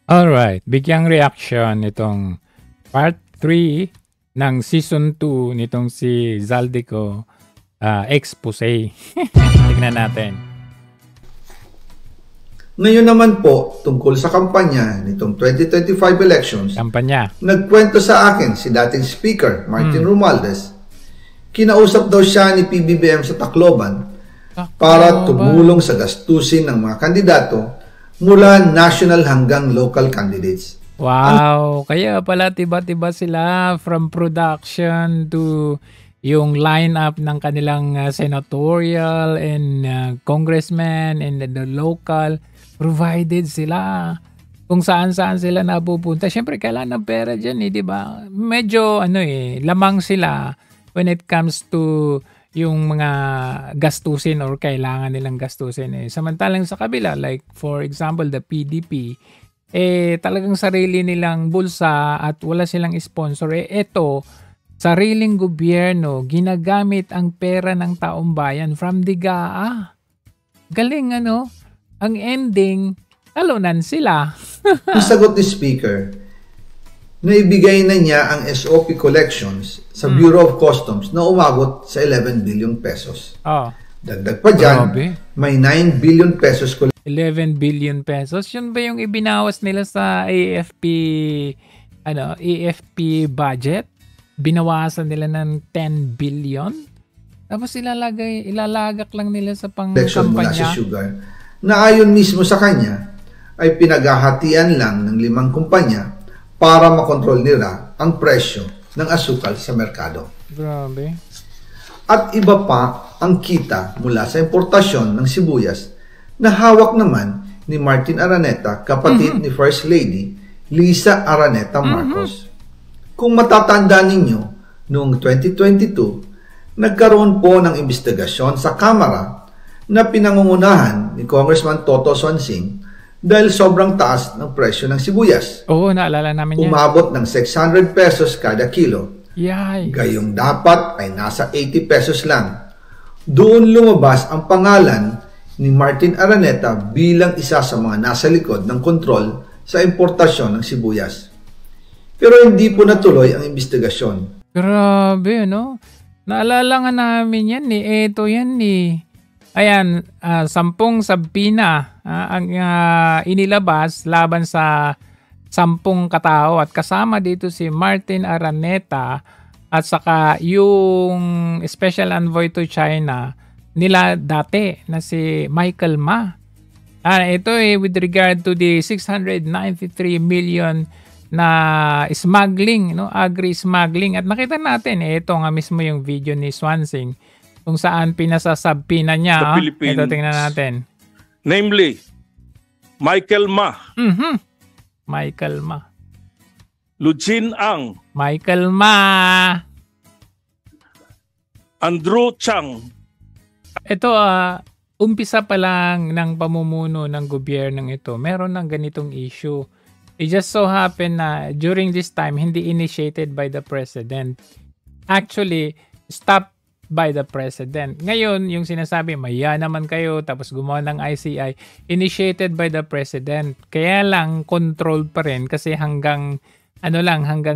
Alright, bigyang reaction itong part 3 ng season 2 nitong si Zaldico expose. Tignan natin. Ngayon naman po, tungkol sa kampanya nitong 2025 elections, Kampanya. nagkwento sa akin si dating Speaker Martin Romualdez. Kinausap daw siya ni PBBM sa Tacloban para tumulong sa gastusin ng mga kandidato mula national hanggang local candidates. Wow, kaya pala tiba-tiba sila from production to yung lineup ng kanilang senatorial and congressman and the local, provided sila kung saan-saan sila napupunta. Siyempre kailangan ng pera dyan di ba? Medyo lamang sila when it comes to yung mga gastusin or kailangan nilang gastusin. Samantalang sa kabila, like for example the PDP, talagang sarili nilang bulsa at wala silang sponsor. Ito, sariling gobyerno, ginagamit ang pera ng taong bayan from the GAA. Galing ang ending, talunan sila. Ang sagot ni Speaker, naibigay na niya ang SOP collections sa Bureau of Customs na umabot sa 11 billion pesos. Dagdag pa dyan, may 9 billion pesos 11 billion pesos? Yun ba yung ibinawas nila sa AFP budget? Binawasan nila ng 10 billion? Tapos ilalagak lang nila sa pang-kampanya? Mula sa sugar, na ayon mismo sa kanya, ay pinaghahatian lang ng 5 kumpanya para makontrol nila ang presyo ng asukal sa merkado. Grabe. At iba pa ang kita mula sa importasyon ng sibuyas na hawak naman ni Martin Araneta, kapatid ni First Lady Lisa Araneta Marcos. Kung matatanda ninyo, noong 2022, nagkaroon po ng investigasyon sa Kamara na pinangungunahan ni Congressman Toto Swansing dahil sobrang taas ng presyo ng sibuyas. Oo, naalala namin yan. Umabot ng 600 pesos kada kilo. Yikes. Gayong dapat ay nasa 80 pesos lang. Doon lumabas ang pangalan ni Martin Araneta bilang isa sa mga nasa likod ng kontrol sa importasyon ng sibuyas. Pero hindi po natuloy ang investigasyon. Grabe, Naalala nga namin yan Ito yan Ayan, 10 sabpina ang inilabas laban sa 10 katao at kasama dito si Martin Araneta at saka yung Special Envoy to China nila dati na si Michael Ma. Ito with regard to the 693 million na smuggling, agri-smuggling. At nakita natin, ito nga mismo yung video ni Swansing kung saan pinasasabpina niya. Ito, tingnan natin. Namely, Michael Ma. Michael Ma. Lujin Ang. Michael Ma. Andrew Chang. Ito, umpisa pa lang ng pamumuno ng gobyernong ito, meron ng ganitong issue. It just so happened na during this time, hindi initiated by the president. Actually, stopped by the president. Ngayon, yung sinasabi, maya naman kayo, tapos gumawa ng ICI, initiated by the president. Kaya lang, controlled pa rin kasi hanggang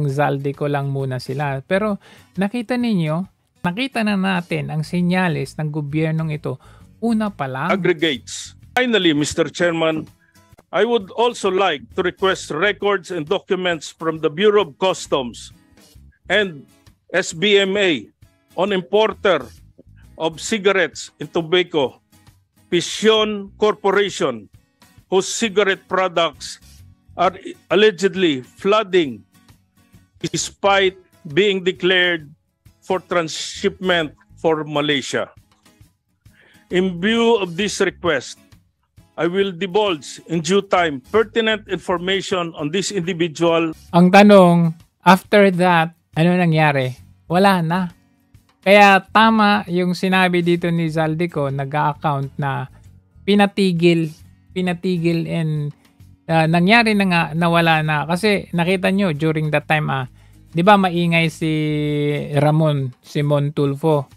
Zaldico lang muna sila. Pero nakita na natin ang senyales ng gobyernong ito. Una pa lang. Aggregates. Finally, Mr. Chairman, I would also like to request records and documents from the Bureau of Customs and SBMA on importer of cigarettes and tobacco, Pision Corporation, whose cigarette products are allegedly flooding despite being declared for transshipment for Malaysia. In view of this request, I will divulge in due time pertinent information on this individual. Ang tanong, after that, ano nangyari? Wala na. Kaya tama yung sinabi dito ni Zaldico, nag-account na pinatigil and nangyari na nga, nawala na. Kasi nakita nyo during that time, di ba maingay si Ramon Tulfo.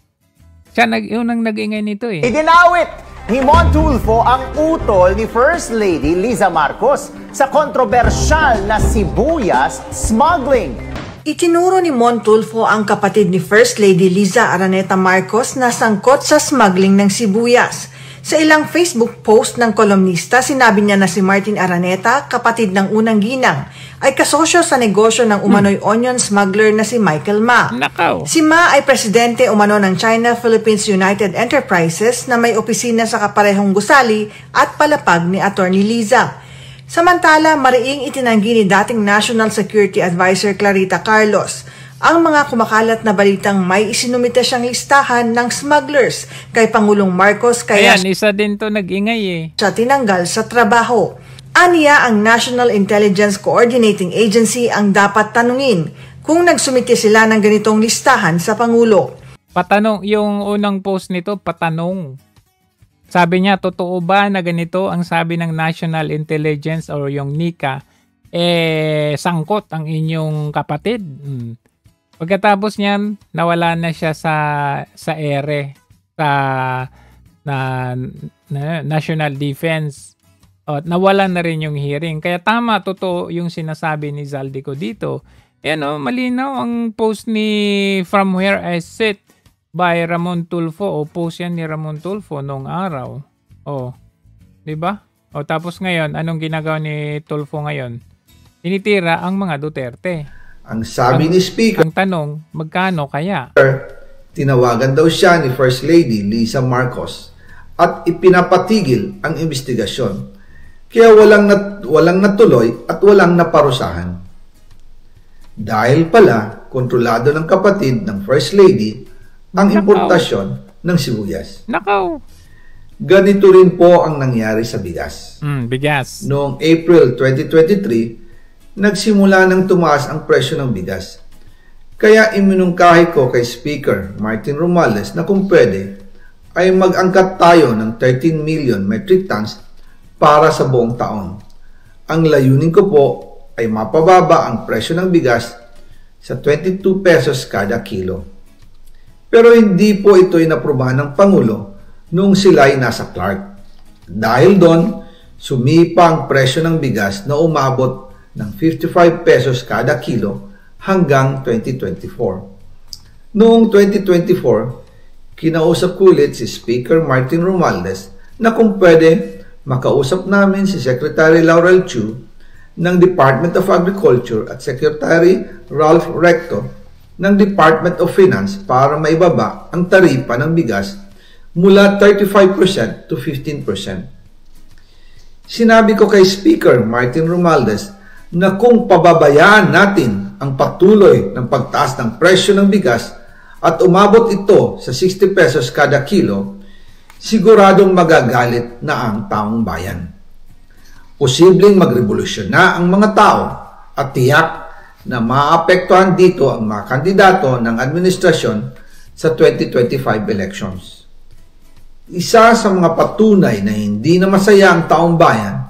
Siya unang nag-ingay nito Idinawit Himon Tulfo ang utol ni First Lady Liza Marcos sa kontrobersyal na sibuyas smuggling. Itinuro ni Mon Tulfo ang kapatid ni First Lady Liza Araneta Marcos na sangkot sa smuggling ng sibuyas. Sa ilang Facebook post ng kolumnista, sinabi niya na si Martin Araneta, kapatid ng unang ginang, ay kasosyo sa negosyo ng umano'y onion smuggler na si Michael Ma. Nakaw. Si Ma ay presidente umano ng China-Philippines United Enterprises na may opisina sa kaparehong gusali at palapag ni Attorney Liza. Samantala, mariing itinanggi ni dating National Security Advisor Clarita Carlos ang mga kumakalat na balitang may isinumite siyang listahan ng smugglers kay Pangulong Marcos kaya Ayan, isa din to nag-ingay eh. siya tinanggal sa trabaho. Aniya ang National Intelligence Coordinating Agency ang dapat tanungin kung nagsumite sila ng ganitong listahan sa Pangulo. Patanong, yung unang post nito, patanong. Sabi niya, totoo ba na ganito ang sabi ng National Intelligence or yung NICA, sangkot ang inyong kapatid? Pagkatapos niyan, nawala na siya sa ere, sa National Defense. At nawala na rin yung hearing. Kaya tama, totoo yung sinasabi ni Zaldico dito. Malinaw ang post ni From Where I Sit by Ramon Tulfo. O post yan ni Ramon Tulfo noong araw. Diba? Tapos ngayon, anong ginagawa ni Tulfo ngayon? Tinitira ang mga Duterte. Ang sabi ni Speaker, Ang tanong, magkano kaya? tinawagan daw siya ni First Lady Liza Marcos at ipinapatigil ang investigasyon. Kaya walang natuloy at walang naparusahan. Dahil pala, kontrolado ng kapatid ng First Lady ang importasyon ng sibuyas. Nakaw! Ganito rin po ang nangyari sa bigas. Bigas. Noong April 2023, nagsimula nang tumaas ang presyo ng bigas. Kaya iminungkahi ko kay Speaker Martin Romualdez na kung pwede ay mag-angkat tayo ng 13 million metric tons para sa buong taon. Ang layunin ko po ay mapababa ang presyo ng bigas sa 22 pesos kada kilo. Pero hindi po ito inaprubahan ng Pangulo noong sila ay nasa Clark. Dahil doon, sumipa ang presyo ng bigas na umabot ng 55 pesos kada kilo hanggang 2024. Noong 2024, kinausap ko ulit si Speaker Martin Romualdez na kung pwede makausap namin si Secretary Laurel Chu ng Department of Agriculture at Secretary Ralph Recto ng Department of Finance para maibaba ang taripa ng bigas mula 35% to 15%. Sinabi ko kay Speaker Martin Romualdez na kung pababayaan natin ang patuloy ng pagtaas ng presyo ng bigas at umabot ito sa 60 pesos kada kilo, siguradong magagalit na ang taong bayan. Posibleng magrevolusyon na ang mga tao at tiyak na maapektuhan dito ang mga kandidato ng administrasyon sa 2025 elections. Isa sa mga patunay na hindi na masaya ang taong bayan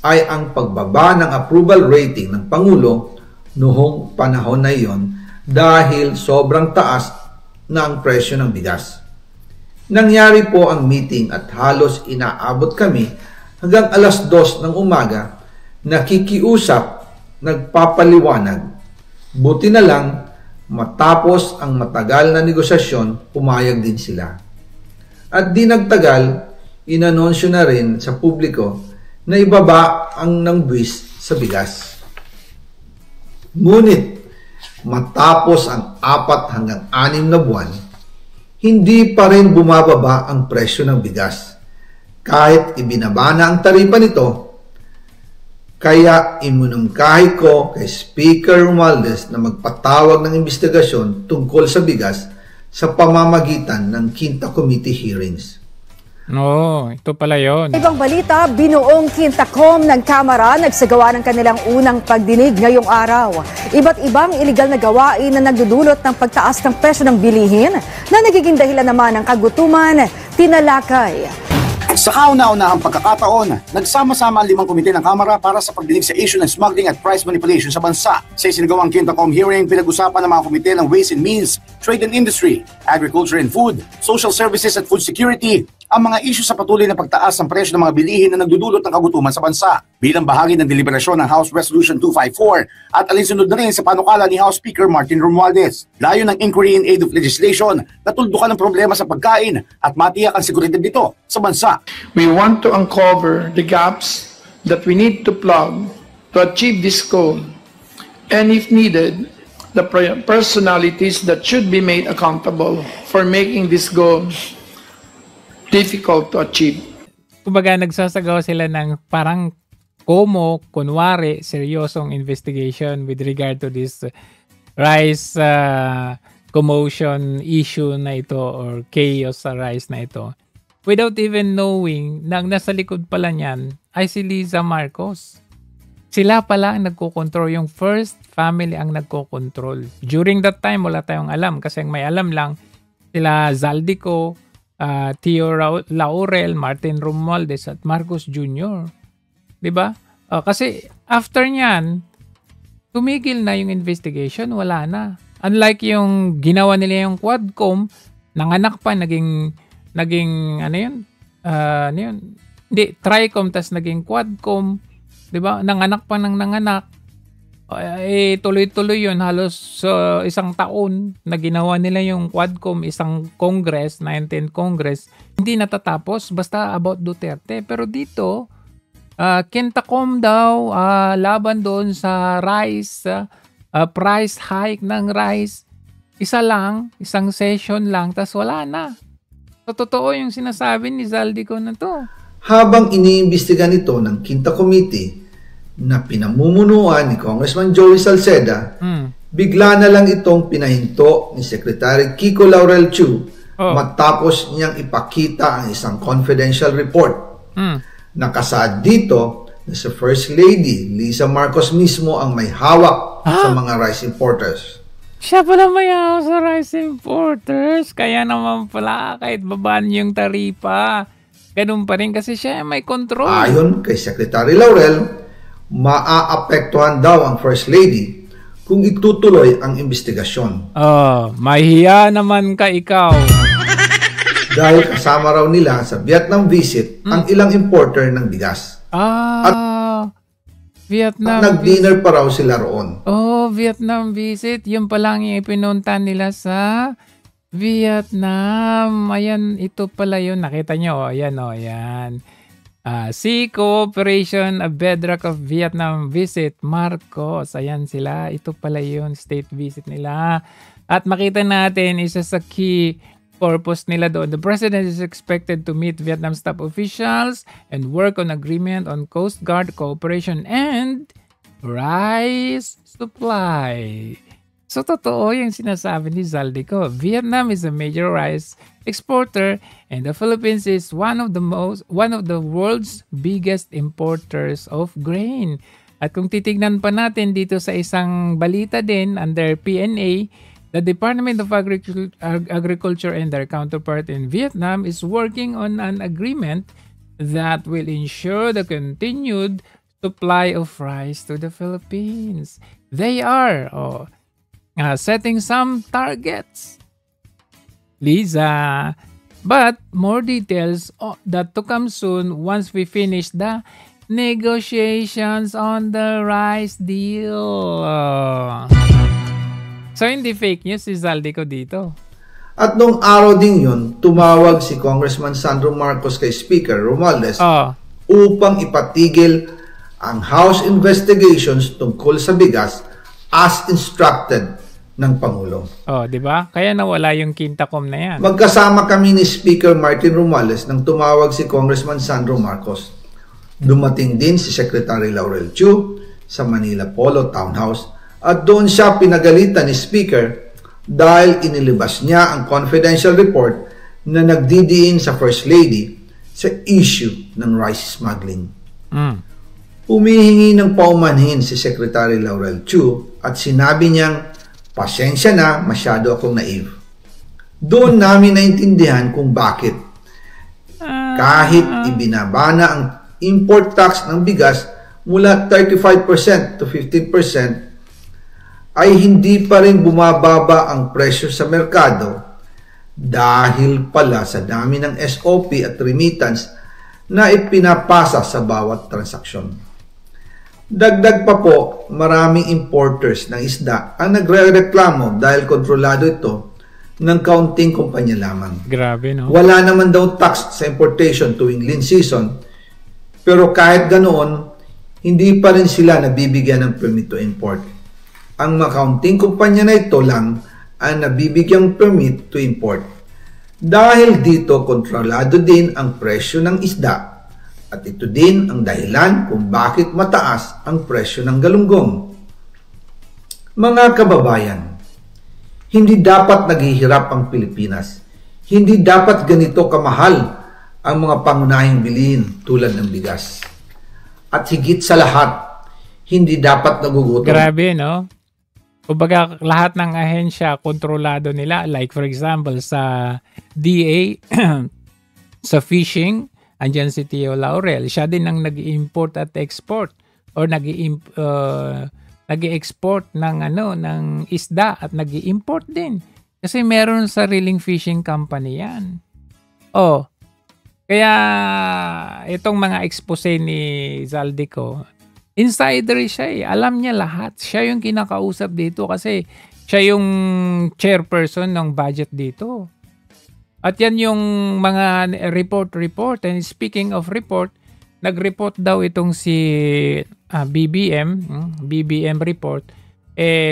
ay ang pagbaba ng approval rating ng Pangulo noong panahon na iyon dahil sobrang taas na ang presyo ng bigas. Nangyari po ang meeting at halos inaabot kami hanggang alas 2 ng umaga, nakikiusap, nagpapaliwanag. Buti na lang, matapos ang matagal na negosasyon, pumayag din sila. At di nagtagal, inanonsyo na rin sa publiko na ibaba ang nangbuwis sa bigas. Ngunit, matapos ang 4 hanggang 6 na buwan, hindi pa rin bumababa ang presyo ng bigas. Kahit ibinaba na ang taripa nito, kaya iminungkahi ko kay Speaker Romualdez na magpatawag ng investigasyon tungkol sa bigas sa pamamagitan ng Quinta Committee hearings. Ito pala yun. Ibang balita, binuong Quintacom ng Kamara nagsagawa ng kanilang unang pagdinig ngayong araw. Iba't ibang iligal na gawain na nagdudulot ng pagtaas ng presyo ng bilihin na nagiging dahilan naman ng kagutuman, tinalakay. Sa kauna-unahang pagkakataon, nagsama-sama ang 5 komite ng Kamara para sa pagdinig sa issue ng smuggling at price manipulation sa bansa. Sa isinagawang Quintacom hearing, pinag-usapan ng mga komite ng Ways and Means, Trade and Industry, Agriculture and Food, Social Services at Food Security, ang mga isyu sa patuloy na pagtaas ng presyo ng mga bilihin na nagdudulot ng kagutuman sa bansa. Bilang bahagi ng deliberasyon ng House Resolution 254 at alinsunod na rin sa panukala ni House Speaker Martin Romualdez. Layo ng inquiry in aid of legislation na tuldukan ng problema sa pagkain at matiyak ang seguridad nito sa bansa. We want to uncover the gaps that we need to plug to achieve this goal, and if needed, the personalities that should be made accountable for making this goal difficult to achieve. Kumbaga nagsasagawa sila ng parang kunwari, seryosong investigation with regard to this rice commotion issue na ito or chaos sa rice na ito. Without even knowing na nasa likod pala niyan ay si Liza Marcos. Sila pala ang nagkokontrol, yung first family ang nagkokontrol. During that time, wala tayong alam kasi may alam lang sila Zaldico, Tio Laurel, Martin Romualdez at Marcos Jr. Diba? Kasi after nyan, tumigil na yung investigation, wala na. Unlike yung ginawa nila yung Quadcom, nanganak pa, naging ano yun? Hindi, Tricom, tas naging Quadcom. Diba? Nanganak pa ng nanganak. Tuloy-tuloy yun. Halos isang taon na ginawa nila yung Quadcom, isang Congress, 19th Congress. Hindi natatapos, basta about Duterte. Pero dito, Quintacom daw, laban doon sa rice, price hike ng rice. Isang session lang, tas wala na. So, totoo yung sinasabi ni Zaldico na to. Habang iniimbestiga nito ng Quinta Committee na pinamumunuan ni Congressman Joey Salceda, bigla na lang itong pinahinto ni Secretary Kiko Laurel Chu matapos niyang ipakita ang isang confidential report. Nakasaad dito na sa First Lady Liza Marcos mismo ang may hawak sa mga rice importers. Siya pala may hawak sa rice importers. Kaya naman pala kahit babaan yung taripa, ganun pa rin kasi siya may control. Ayon kay Secretary Laurel, maaapektuhan daw ang First Lady kung itutuloy ang investigasyon. Mahiya naman ka ikaw. Dahil kasama raw nila sa Vietnam visit ang ilang importer ng bigas. At Vietnam nag-dinner pa raw sila roon. Vietnam visit. Yung palang yung ipinunta nila sa Vietnam. Ayan, ito pala yun. Nakita nyo, ayan. Sea Cooperation, a bedrock of Vietnam visit, Marcos. Ayan sila. Ito pala yun, state visit nila. At makita natin, isa sa key purpose nila doon. The President is expected to meet Vietnam's top officials and work on agreement on Coast Guard cooperation and rice supply. So, totoo yung sinasabi ni Zaldico. Vietnam is a major rice exporter and the Philippines is one of the world's biggest importers of grain. At kung titignan pa natin dito sa isang balita din under PNA, the Department of Agriculture and their counterpart in Vietnam is working on an agreement that will ensure the continued supply of rice to the Philippines. They are setting some targets, Liza. But more details that to come soon once we finish the negotiations on the rice deal. So, hindi fake news si Zaldico dito. At nung araw din yun, tumawag si Congressman Sandro Marcos kay Speaker Romualdez upang ipatigil ang House investigations tungkol sa bigas as instructed ng Pangulo. Di ba? Kaya nawala yung Quintacom na yan. Magkasama kami ni Speaker Martin Romualdez nang tumawag si Congressman Sandro Marcos. Dumating din si Secretary Laurel Chu sa Manila Polo Townhouse at doon siya pinagalitan ni Speaker dahil inilabas niya ang confidential report na nagdidiin sa First Lady sa issue ng rice smuggling. Humihingi ng paumanhin si Secretary Laurel Chu at sinabi niyang, pasensya na, masyado akong naive. Doon namin naintindihan kung bakit. Kahit ibinabana ang import tax ng bigas mula 35% to 15%, ay hindi pa rin bumababa ang presyo sa merkado dahil pala sa dami ng SOP at remittance na ipinapasa sa bawat transaksyon. Dagdag pa po, maraming importers ng isda ang nagre-reklamo dahil kontrolado ito ng kaunting kumpanya lamang. Grabe, no? Wala naman daw tax sa importation tuwing lean season, pero kahit ganoon, hindi pa rin sila nabibigyan ng permit to import. Ang mga kaunting kumpanya na ito lang ang nabibigyang permit to import. Dahil dito, kontrolado din ang presyo ng isda at ito din ang dahilan kung bakit mataas ang presyo ng galunggong. Mga kababayan, hindi dapat naghihirap ang Pilipinas. Hindi dapat ganito kamahal ang mga pangunahing bilihin tulad ng bigas. At higit sa lahat, hindi dapat nagugutom. Grabe, no? Kumbaga, lahat ng ahensya, kontrolado nila. Like for example, sa DA, sa fishing, andyan si Tio Laurel. Siya din ang nag-import at export or nag-export ng ng isda at nag-import din. Kasi meron sariling fishing company yan. Oh, kaya itong mga expose ni Zaldico, insider siya eh. Alam niya lahat. Siya yung kinakausap dito kasi siya yung chairperson ng budget dito. At yan yung mga report. And speaking of report, nag-report daw itong si BBM report,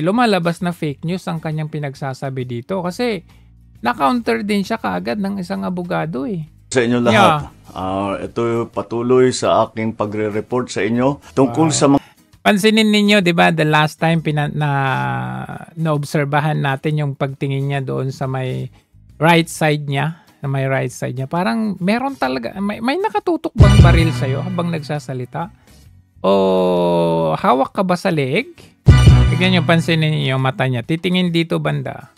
lumalabas na fake news ang kanyang pinagsasabi dito kasi na-counter din siya kaagad ng isang abogado eh. Sa inyo lahat, ito patuloy sa aking pagre-report sa inyo tungkol sa mga... Pansinin ninyo, di ba, the last time naobserbahan natin yung pagtingin niya doon sa may right side niya, parang meron talaga, may nakatutok bang baril sa'yo habang nagsasalita? O hawak ka ba sa leeg? Tignan nyo, pansinin niyo yung mata niya. Titingin dito banda.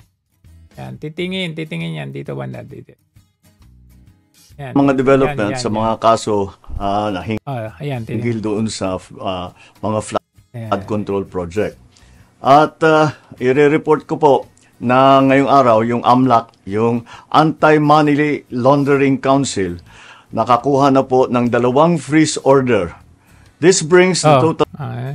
Yan, titingin yan dito banda. Dito. Yan, mga development sa mga kaso na hinggil doon sa mga flood control project. At i-report ko po na ngayong araw yung AMLAC, yung Anti-Money Laundering Council, nakakuha na po ng 2 freeze order. This brings the total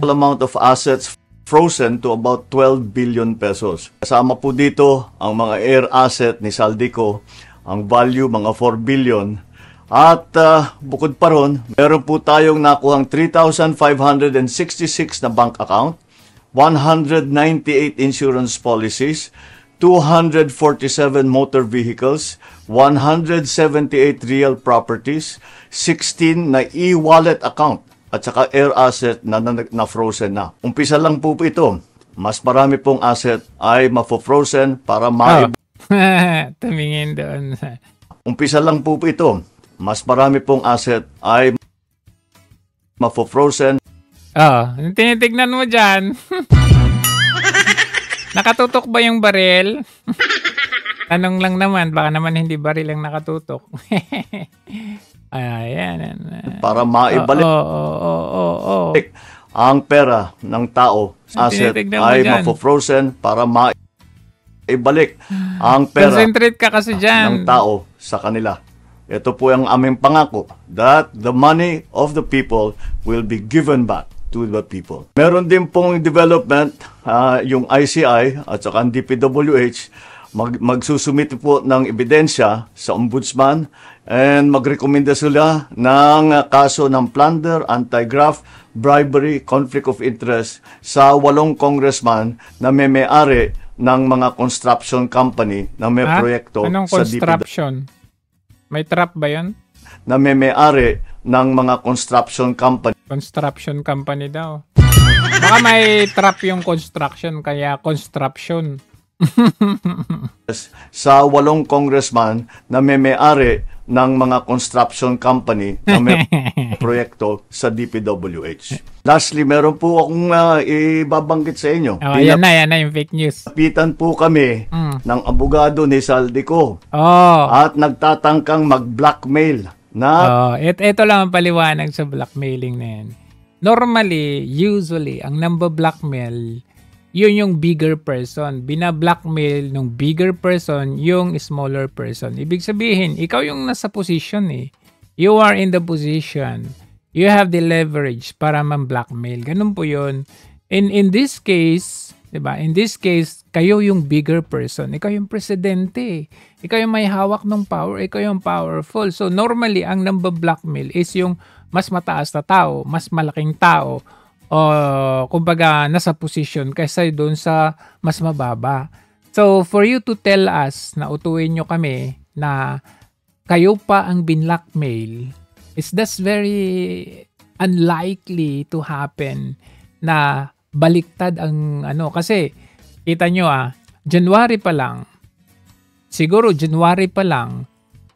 amount of assets frozen to about 12 billion pesos. Kasama po dito ang mga air asset ni Zaldico, ang value mga 4 billion. At bukod pa ron, meron po tayong nakuhang 3,566 na bank account, 198 insurance policies, 247 motor vehicles, 178 real properties, 16 na e-wallet account, at saka air asset na frozen na. Umpisa lang po ito. Mas marami pong asset ay mafo-frozen para tumingin doon. Umpisa lang po ito. Mas marami pong asset ay mafo-frozen. Tinitignan mo dyan. Nakatutok ba yung baril? Tanong lang naman, baka naman hindi baril ang nakatutok. Ayan. Para maibalik ang pera ng tao, asset ay mafo-frozen para maibalik ang pera Concentrate ka kasi dyan. ng tao sa kanila. Ito po ang aming pangako that the money of the people will be given back to the people. Meron din pong development, yung ICI at saka ang DPWH, magsusumite po ng ebidensya sa ombudsman and magrekomenda sila ng kaso ng plunder, anti-graft, bribery, conflict of interest sa 8 congressman na may-ari ng mga construction company na may proyekto Anong sa construction? May trap ba yun? Na may-ari ng mga construction company. Construction company daw. Baka may trap yung construction, kaya construction. Sa 8 congressman na may-ari ng mga construction company na may proyekto sa DPWH. Lastly, meron po akong ibabanggit sa inyo. Yan na yung fake news. Napitan po kami ng abogado ni Zaldico at nagtatangkang mag-blackmail na... Ito lang ang paliwanag sa blackmailing na yan. Normally, usually, ang namba-blackmail, yun yung bigger person. Bina-blackmail ng bigger person yung smaller person. Ibig sabihin, ikaw yung nasa position eh. You are in the position. You have the leverage para man-blackmail. Ganun po yun. In this case, diba? In this case, kayo yung bigger person. Ikaw yung presidente. Ikaw yung may hawak ng power. Ikaw yung powerful. So normally, ang namba-blackmail is yung mas mataas na tao, mas malaking tao, o kumbaga nasa position kaysa doon sa mas mababa. So for you to tell us na utuin nyo kami na kayo pa ang binlockmail, that's very unlikely to happen na baliktad ang ano. Kasi, kita nyo January pa lang, siguro January pa lang,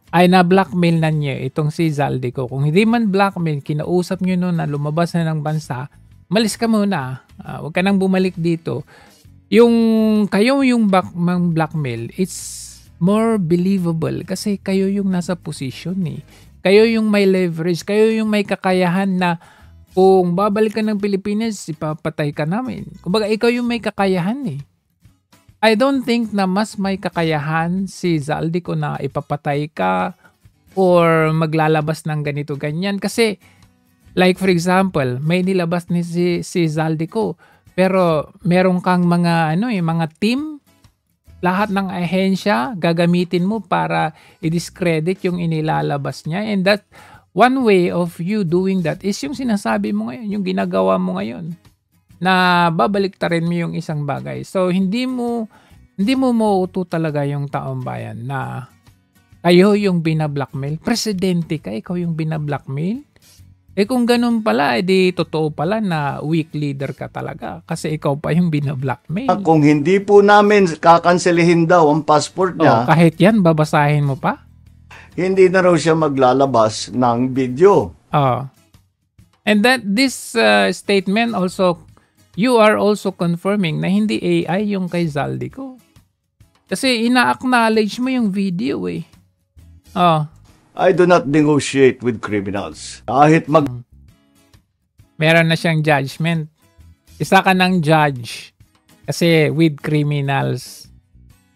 ay na-blackmail na niya itong si Zaldico. Kung hindi man blackmail, kinausap nyo noon na lumabas na ng bansa, malis ka muna. Huwag ka nang bumalik dito. Kayo yung blackmail, it's more believable kasi kayo yung nasa position eh. Kayo yung may leverage, kayo yung may kakayahan na kung babalik ka ng Pilipinas, ipapatay ka namin. Kumbaga, ikaw yung may kakayahan eh. I don't think na mas may kakayahan si Zaldico na ipapatay ka or maglalabas ng ganito ganyan. Kasi, like for example, may nilabas ni si Zaldico, pero meron kang mga mga team, lahat ng ahensya gagamitin mo para i-discredit yung inilalabas niya. And that one way of you doing that is yung sinasabi mo ngayon, yung ginagawa mo ngayon, na babaliktarin mo yung isang bagay. So hindi mo mauuto talaga yung taong bayan na kayo yung binablackmail. Presidente ka, ikaw yung binablackmail. Kung ganun pala, edi totoo pala na weak leader ka talaga kasi ikaw pa yung binablackmail. Kung hindi po namin kakanselihin daw ang passport niya, kahit yan, babasahin mo pa? Hindi na raw siya maglalabas ng video. And that this statement also, you are also confirming na hindi AI yung kay Zaldico. Kasi ina-acknowledge mo yung video eh. I do not negotiate with criminals. Kahit meron na siyang judgment. Isa ka ng judge kasi with criminals.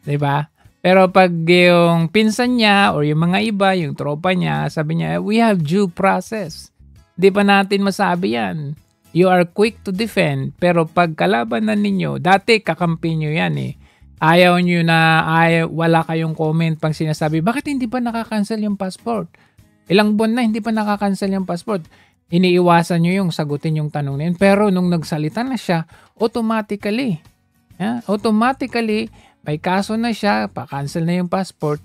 'Di ba? Pero pag yung pinsan niya or yung mga iba, yung tropa niya, sabi niya, we have due process. Di pa natin masabi yan. You are quick to defend, pero pag kalabanan ninyo, dati kakampi nyo yan eh. Ayaw nyo na, wala kayong comment pang sinasabi, bakit hindi pa nakakancel yung passport? Ilang buwan na hindi pa nakakancel yung passport. Iniiwasan nyo yung sagutin yung tanong na yun. Pero nung nagsalita na siya, automatically, may kaso na siya, pa-cancel na yung passport.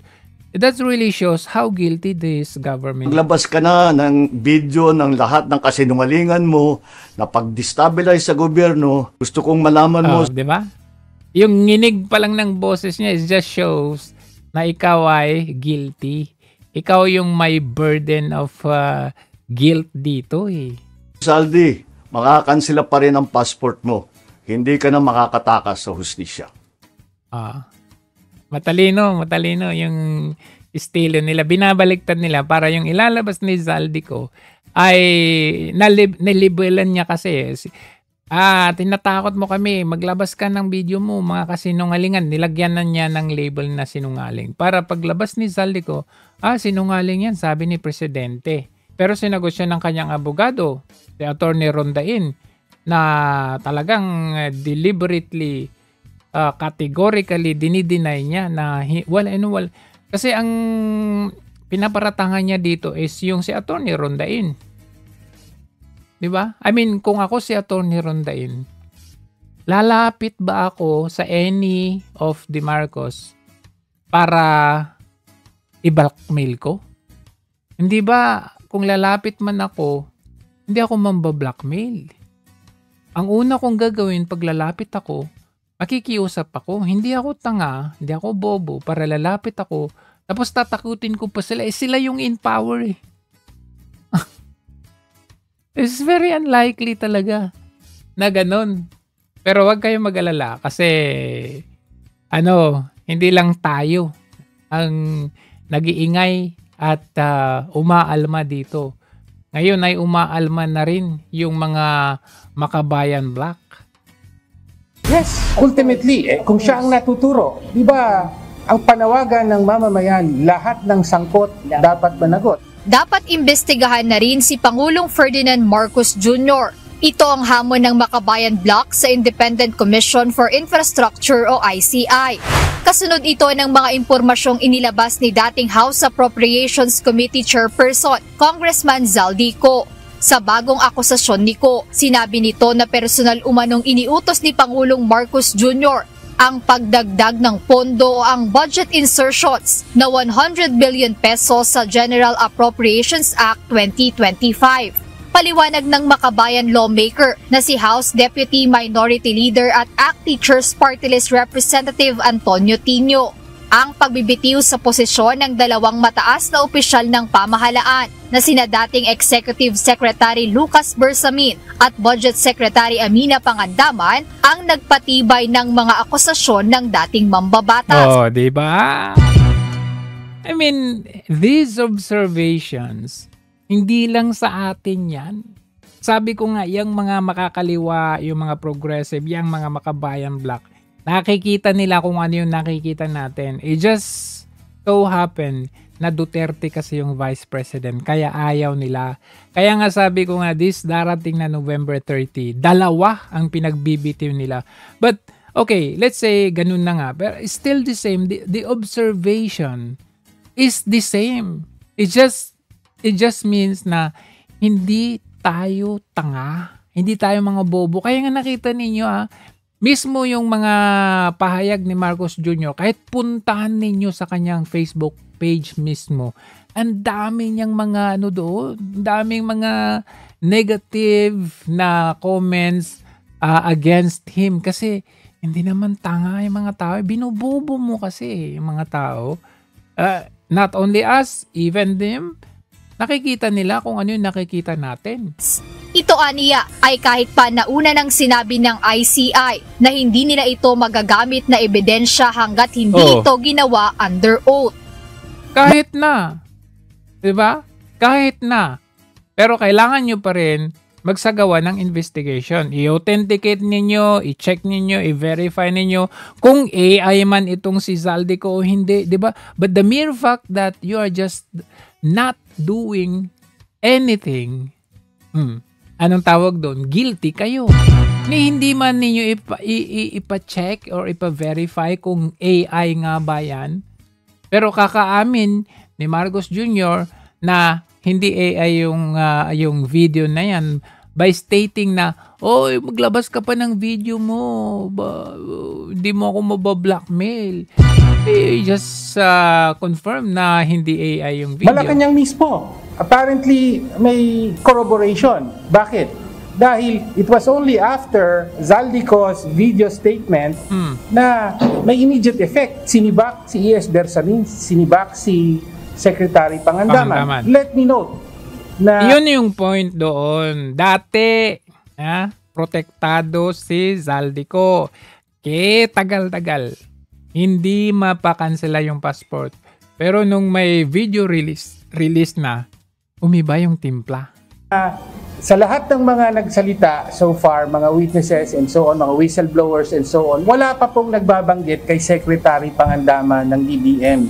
That really shows how guilty this government. Maglabas ka na ng video ng lahat ng kasinungalingan mo na pag-destabilize sa gobyerno. Gusto kong malaman mo. Di ba? Yung nginig pa lang ng boses niya, it just shows na ikaw ay guilty. Ikaw yung may burden of guilt dito eh. Zaldi, makakansela pa rin ang passport mo. Hindi ka na makakatakas sa hustisya. Matalino yung estilo nila. Binabaliktad nila para yung ilalabas ni Zaldico ay nalibelan niya kasi. Tinatakot mo kami, maglabas ka ng video mo, mga kasinungalingan. Nilagyan na niya ng label na sinungaling. Para paglabas ni Zaldico, sinungaling yan, sabi ni Presidente. Pero sinagot siya ng kanyang abogado, si Attorney Rondain, na talagang deliberately, categorically dinideny niya na wala. Kasi ang pinaparatangan niya dito is yung si Attorney Rondain. Diba? I mean, kung ako si Attorney Rondain, lalapit ba ako sa any of the Marcos para i-blackmail ko? Hindi ba, kung lalapit man ako, hindi ako mamba-blackmail. Ang una kong gagawin pag lalapit ako, makikiusap ako. Hindi ako tanga, hindi ako bobo para lalapit ako. Tapos tatakutin ko pa sila. Sila yung in power eh. It's very unlikely talaga na ganun. Pero wag kayong mag-alala kasi hindi lang tayo ang nag-iingay at umaalma dito. Ngayon ay umaalma na rin yung mga Makabayan Black. Yes, ultimately, kung siya ang natuturo, di ba, ang panawagan ng mamamayan, lahat ng sangkot dapat managot. Dapat imbestigahan na rin si Pangulong Ferdinand Marcos Jr. Ito ang hamon ng Makabayan Bloc sa Independent Commission for Infrastructure o ICI. Kasunod ito ng mga impormasyong inilabas ni dating House Appropriations Committee Chairperson, Congressman Zaldico. Sa bagong akusasyon ni Ko, sinabi nito na personal umanong iniutos ni Pangulong Marcos Jr. ang pagdagdag ng pondo o ang budget insertions na 100 billion pesos sa General Appropriations Act 2025. Paliwanag ng Makabayan lawmaker na si House Deputy Minority Leader at ACT Teachers Party List Representative Antonio Tino. Ang pagbibitiw sa posisyon ng dalawang mataas na opisyal ng pamahalaan na sina dating Executive Secretary Lucas Bersamin at Budget Secretary Amina Pangandaman ang nagpatibay ng mga akusasyon ng dating mambabatas. Oh, di ba? I mean, these observations, hindi lang sa atin yan. Sabi ko nga, yung mga makakaliwa, yung mga progressive, yung mga Makabayan Bloc, nakikita nila kung ano yung nakikita natin. It just so happen na Duterte kasi yung Vice President, kaya ayaw nila. Kaya nga sabi ko nga, this darating na November 30, dalawa ang pinagbibitiw nila. But, okay, let's say, ganun na nga. But still the same. The observation is the same. It just means na hindi tayo tanga. Hindi tayo mga bobo. Kaya nga nakita ninyo mismo yung mga pahayag ni Marcos Jr., kahit puntahan ninyo sa kanyang Facebook page mismo, ang dami niyang mga doon, daming mga negative na comments against him kasi hindi naman tanga yung mga tao. Binubobo mo kasi yung mga tao. Not only us, even them, nakikita nila kung ano yung nakikita natin. Ito aniya ay kahit pa nauna nang sinabi ng ICI na hindi nila ito magagamit na ebidensya hanggat hindi ito ginawa under oath. Kahit na. Diba? Kahit na. Pero kailangan nyo pa rin magsagawa ng investigation. I-authenticate ninyo, i-check ninyo, i-verify ninyo kung AI man itong si Zaldico o hindi. Diba? But the mere fact that you are just not doing anything, anong tawag doon? Guilty kayo. Hindi man ninyo ipa-check or ipa-verify kung AI nga ba yan. Pero kakaamin ni Marcos Jr. na hindi AI yung video na yan by stating na, maglabas ka pa ng video mo, hindi mo ako mabablockmail. Just confirm na hindi AI yung video. Malacanang mismo. Apparently, may corroboration. Bakit? Dahil it was only after Zaldico's video statement na may immediate effect. Sinibak si E.S. Bersamin, sinibak si Secretary Pangandaman. Let me note na yun yung point doon. Dati, protektado si Zaldico. Tagal-tagal. Hindi mapakansela yung passport. Pero nung may video release na, umiba yung timpla. Sa lahat ng mga nagsalita so far, mga witnesses and so on, mga whistleblowers and so on, wala pa pong nagbabanggit kay Secretary Pangandaman ng DBM.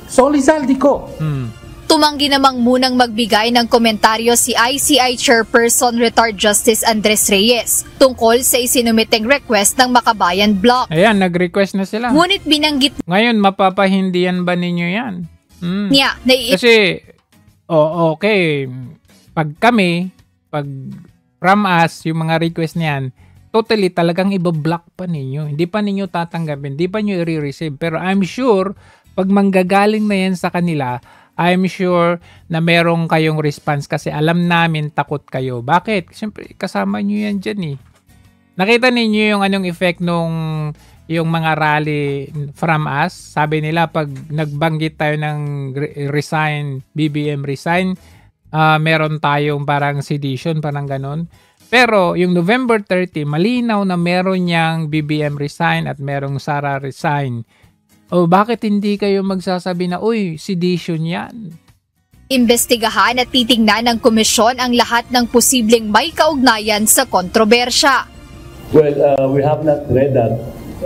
Solely Zaldico. Tumanggi namang munang magbigay ng komentaryo si ICI Chairperson Retired Justice Andres Reyes tungkol sa isinumiteng request ng Makabayan Bloc. Ayan, nag-request na sila. Ngunit binanggit ngayon, mapapahindihan ba ninyo yan? Kasi, okay, pag from us, yung mga request niyan, totally talagang ibablock pa ninyo. Hindi pa ninyo tatanggapin, hindi pa nyo i-receive. Pero I'm sure, pag manggagaling na yan sa kanila, I'm sure na merong kayong response kasi alam namin takot kayo. Bakit? Siyempre, kasama nyo yan dyan eh. Nakita ninyo yung anong effect nung yung mga rally from us. Sabi nila, pag nagbanggit tayo ng resign, BBM resign, meron tayong parang sedition, parang ganon. Pero yung November 30, malinaw na meron niyang BBM resign at merong Sara resign. Bakit hindi kayo magsasabi na, sedition yan? Imbestigahan at titingnan ng komisyon ang lahat ng posibleng may kaugnayan sa kontrobersya. Well, we have not read that.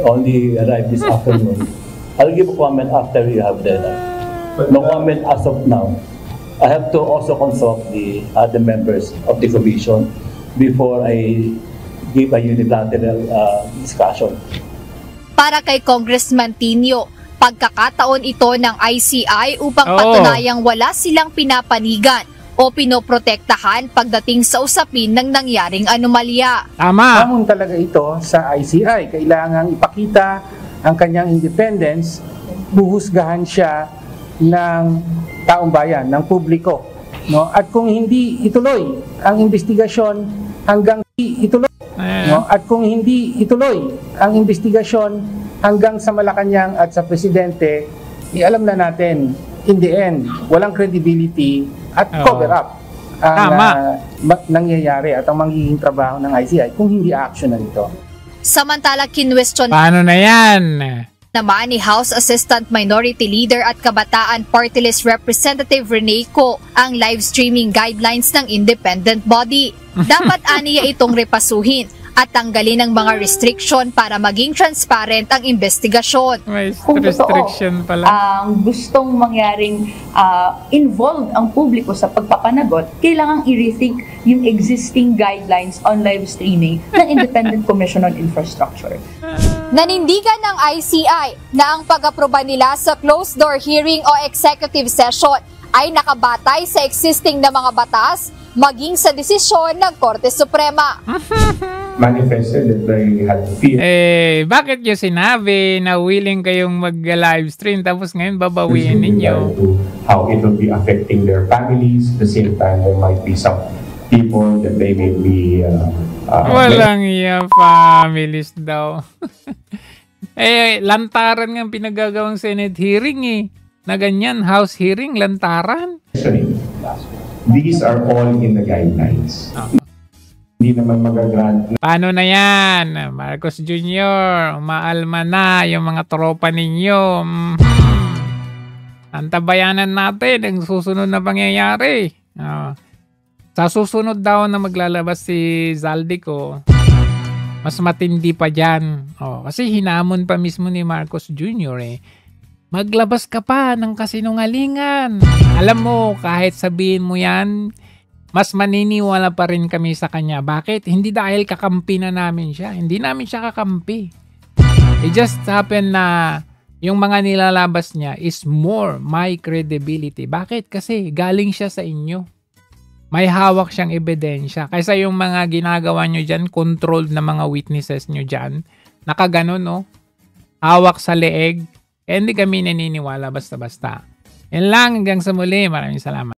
Only arrived this afternoon. I'll give a comment after you have read that. No comment as of now. I have to also consult the other members of the commission before I give a unilateral discussion. Para kay Congressman Tinio, pagkakataon ito ng ICI upang patunayang wala silang pinapanigan o pinoprotektahan pagdating sa usapin ng nangyaring anomalya. Tama. Hamon talaga ito sa ICI. Kailangang ipakita ang kanyang independence, buhusgahan siya ng taong bayan, ng publiko. No? At kung hindi ituloy ang investigasyon hanggang at kung hindi ituloy ang investigasyon hanggang sa Malacanang at sa Presidente, alam na natin, in the end, walang credibility at cover-up ang nangyayari at ang magiging trabaho ng ICI kung hindi action na ito. Samantala, kinwestiyon paano na yan? Naman ni House Assistant Minority Leader at Kabataan Party List Representative Rene Co ang live streaming guidelines ng independent body. Dapat aniya itong repasuhin at tanggalin ang mga restriction para maging transparent ang investigasyon. May Kung restriction totoo, pala. ang gustong mangyaring involved ang publiko sa pagpapanagot, kailangang i-rethink yung existing guidelines on live streaming ng Independent Commission on Infrastructure. Nanindigan ng ICI na ang pag-aproba nila sa closed-door hearing o executive session ay nakabatay sa existing na mga batas maging sa desisyon ng Korte Suprema. Manifested that they had fear. Bakit nyo sinabi na willing kayong mag-live stream tapos ngayon babawiin ninyo? How it will be affecting their families. At the same time, there might be some people that they may be... walang iya, families daw. Lantaran nga pinagagawang Senate hearing na ganyan, House hearing, lantaran. These are all in the guidelines. Hindi naman magagrant. Paano na yan? Marcos Jr., umaalma na yung mga tropa ninyo. Antabayanan natin ang susunod na pangyayari. Sa susunod daw na maglalabas si Zaldico, mas matindi pa dyan. Kasi hinamon pa mismo ni Marcos Jr. Maglabas ka pa ng kasinungalingan. Alam mo, kahit sabihin mo yan, mas maniniwala pa rin kami sa kanya. Bakit? Hindi dahil kakampi na namin siya. Hindi namin siya kakampi. It just happened na yung mga nilalabas niya is more my credibility. Bakit? Kasi galing siya sa inyo. May hawak siyang ebidensya. Kaysa yung mga ginagawa nyo dyan, controlled na mga witnesses nyo dyan, nakaganon, no? Hawak sa leeg. Hindi kami naniniwala basta-basta. Yan lang, hanggang sa muli. Maraming salamat.